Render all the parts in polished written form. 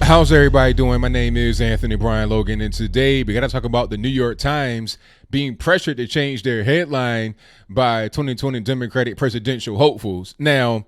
How's everybody doing? My name is Anthony Brian Logan, and today we got to talk about the New York Times being pressured to change their headline by 2020 Democratic presidential hopefuls. Now,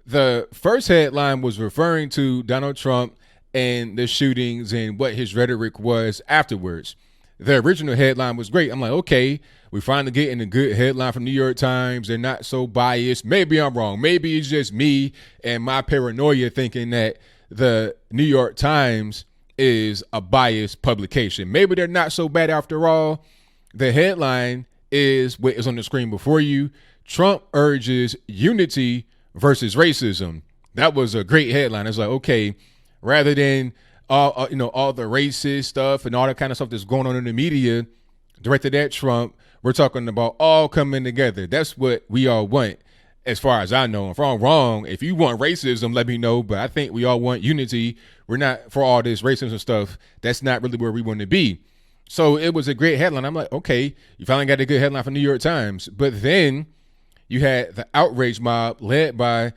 the first headline was referring to Donald Trump and the shootings and what his rhetoric was afterwards. The original headline was great. I'm like, okay, we finally getting a good headline from New York Times. They're not so biased. Maybe I'm wrong. Maybe it's just me and my paranoia thinking that the New York Times is a biased publication. Maybe they're not so bad after all. The headline is what is on the screen before you. Trump urges unity versus racism. That was a great headline. It's like, okay, rather than all the racist stuff and all that kind of stuff that's going on in the media directed at Trump, we're talking about all coming together. That's what we all want. As far as I know, if I'm wrong, if you want racism, let me know. But I think we all want unity. We're not for all this racism stuff. That's not really where we want to be. So it was a great headline. I'm like, okay, you finally got a good headline from New York Times. But then you had the outrage mob led by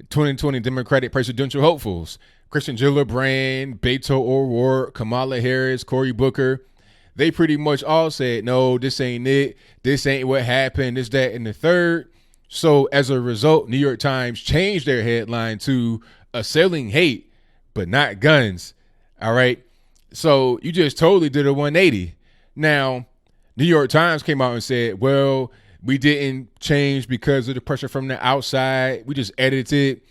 2020 Democratic presidential hopefuls. Christian Gillibrand, Beto O'Rourke, Kamala Harris, Cory Booker. They pretty much all said, no, this ain't it. This ain't what happened. This, that, and the third. So as a result, New York Times changed their headline to Assailing hate, but not guns. All right. So you just totally did a 180. Now, New York Times came out and said, well, we didn't change because of the pressure from the outside. We just edited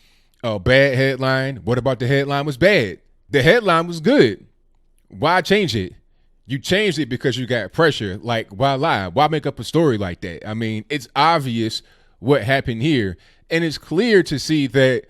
a bad headline. What about the headline was bad? The headline was good. Why change it? You changed it because you got pressure. Like, why lie? Why make up a story like that? I mean, it's obvious what happened here. And it's clear to see that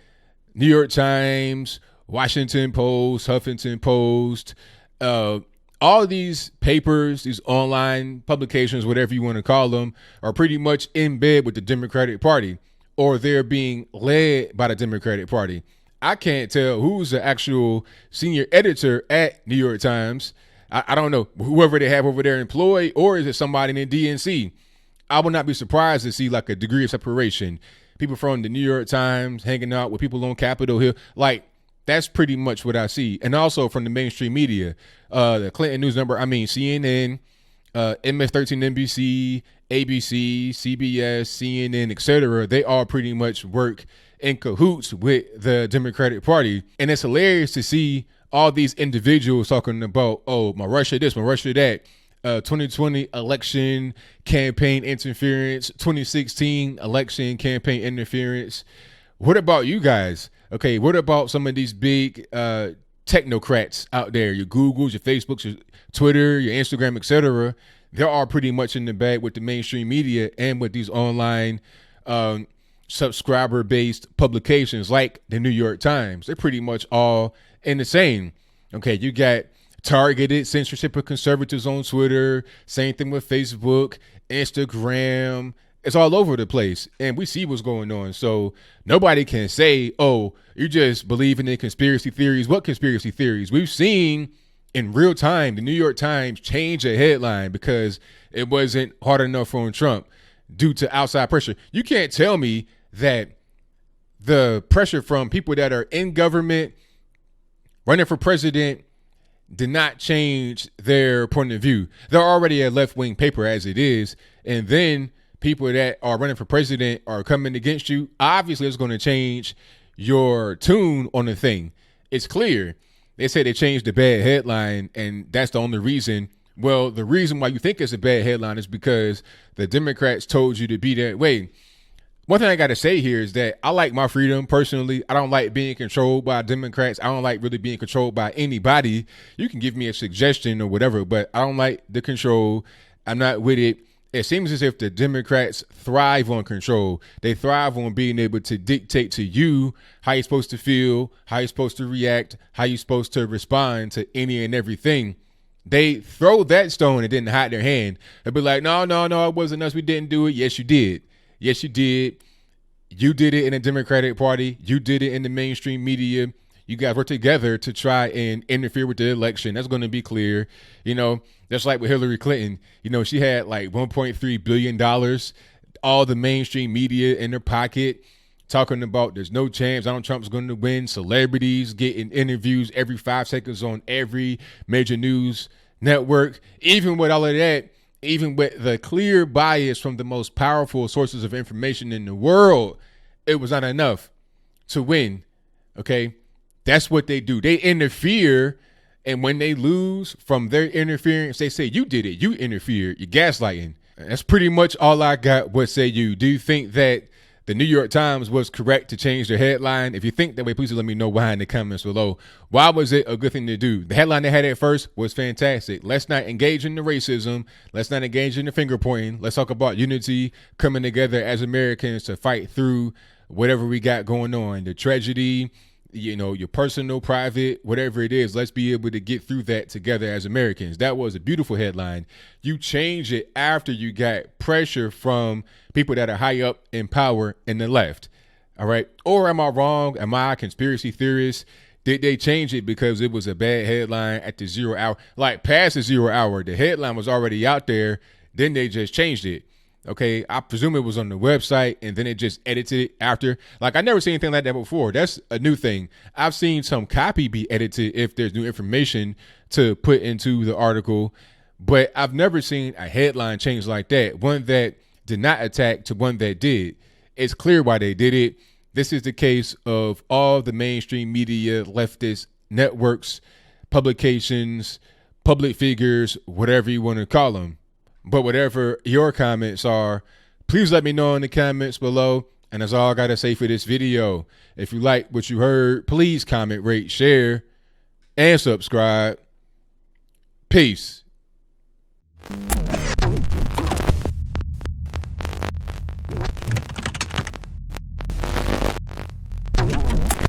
New York Times, Washington Post, Huffington Post, all these papers, these online publications, whatever you want to call them, are pretty much in bed with the Democratic Party, or they're being led by the Democratic Party. I can't tell who's the actual senior editor at New York Times. I don't know, whoever they have over there employed, or is it somebody in the DNC? I would not be surprised to see like a degree of separation. People from the New York Times hanging out with people on Capitol Hill. Like, that's pretty much what I see. And also from the mainstream media, the Clinton News Number, CNN, MS-13 NBC, ABC, CBS, CNN, etc. They all pretty much work in cahoots with the Democratic Party. And it's hilarious to see all these individuals talking about, oh, my Russia this, my Russia that. 2020 election campaign interference, 2016 election campaign interference. What about you guys? Okay, what about some of these big technocrats out there? Your Googles, your Facebooks, your Twitter, your Instagram, etc. They're all pretty much in the bag with the mainstream media and with these online subscriber-based publications like the New York Times. They're pretty much all in the same. Okay, you got targeted censorship of conservatives on Twitter. Same thing with Facebook, Instagram. It's all over the place. And we see what's going on. So nobody can say, oh, you just believing in conspiracy theories. What conspiracy theories? We've seen in real time the New York Times change a headline because it wasn't hard enough on Trump due to outside pressure. You can't tell me that the pressure from people that are in government running for president did not change their point of view. They're already a left-wing paper as it is. And then people that are running for president are coming against you. Obviously, it's going to change your tune on the thing. It's clear. They said they changed the bad headline, and that's the only reason. Well, the reason why you think it's a bad headline is because the Democrats told you to be that way. One thing I got to say here is that I like my freedom personally. I don't like being controlled by Democrats. I don't like really being controlled by anybody. You can give me a suggestion or whatever, but I don't like the control. I'm not with it. It seems as if the Democrats thrive on control. They thrive on being able to dictate to you how you're supposed to feel, how you're supposed to react, how you're supposed to respond to any and everything. They throw that stone and didn't hide their hand. They'll be like, no, it wasn't us. We didn't do it. Yes, you did. Yes, you did. You did it in the Democratic Party. You did it in the mainstream media. You guys worked together to try and interfere with the election. That's going to be clear. Just like with Hillary Clinton, she had like $1.3 billion, all the mainstream media in her pocket talking about there's no chance Donald Trump's going to win, celebrities getting interviews every 5 seconds on every major news network. Even with all of that, even with the clear bias from the most powerful sources of information in the world, it was not enough to win. Okay, that's what they do. They interfere, and when they lose from their interference, they say, you did it, you interfered, you're gaslighting. That's pretty much all I got. What say you? Do you think that the New York Times was correct to change their headline? If you think that way, please let me know why in the comments below. Why was it a good thing to do? The headline they had at first was fantastic. Let's not engage in the racism. Let's not engage in the finger pointing. Let's talk about unity, coming together as Americans to fight through whatever we got going on, the tragedy, you know, your personal, private, whatever it is. Let's be able to get through that together as Americans. That was a beautiful headline. You change it after you got pressure from people that are high up in power in the left. All right. Or am I wrong? Am I a conspiracy theorist? Did they change it because it was a bad headline at the 0 hour? Like past the 0 hour, the headline was already out there. Then they just changed it. Okay, I presume it was on the website and then it just edited it after. Like, I never seen anything like that before. That's a new thing. I've seen some copy be edited if there's new information to put into the article, but I've never seen a headline change like that. One that did not attack to one that did. It's clear why they did it. This is the case of all the mainstream media, leftist networks, publications, public figures, whatever you want to call them. But whatever your comments are, please let me know in the comments below. And that's all I got to say for this video. If you like what you heard, please comment, rate, share, and subscribe. Peace.